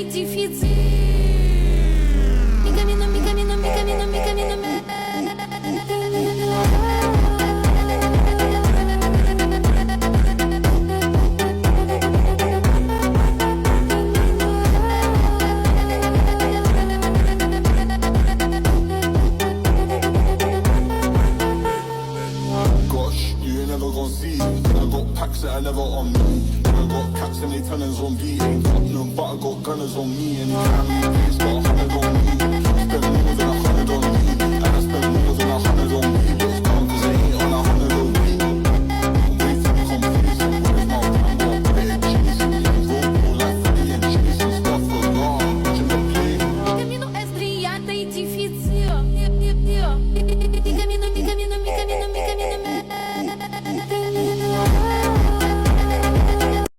difícil. Me camina, me camina, me camina, me camina, me. That I never on me. I got cats and they tellings on me. Ain't got no but I got gunners on me. And you can't be please, got a hundred on me. Spend more than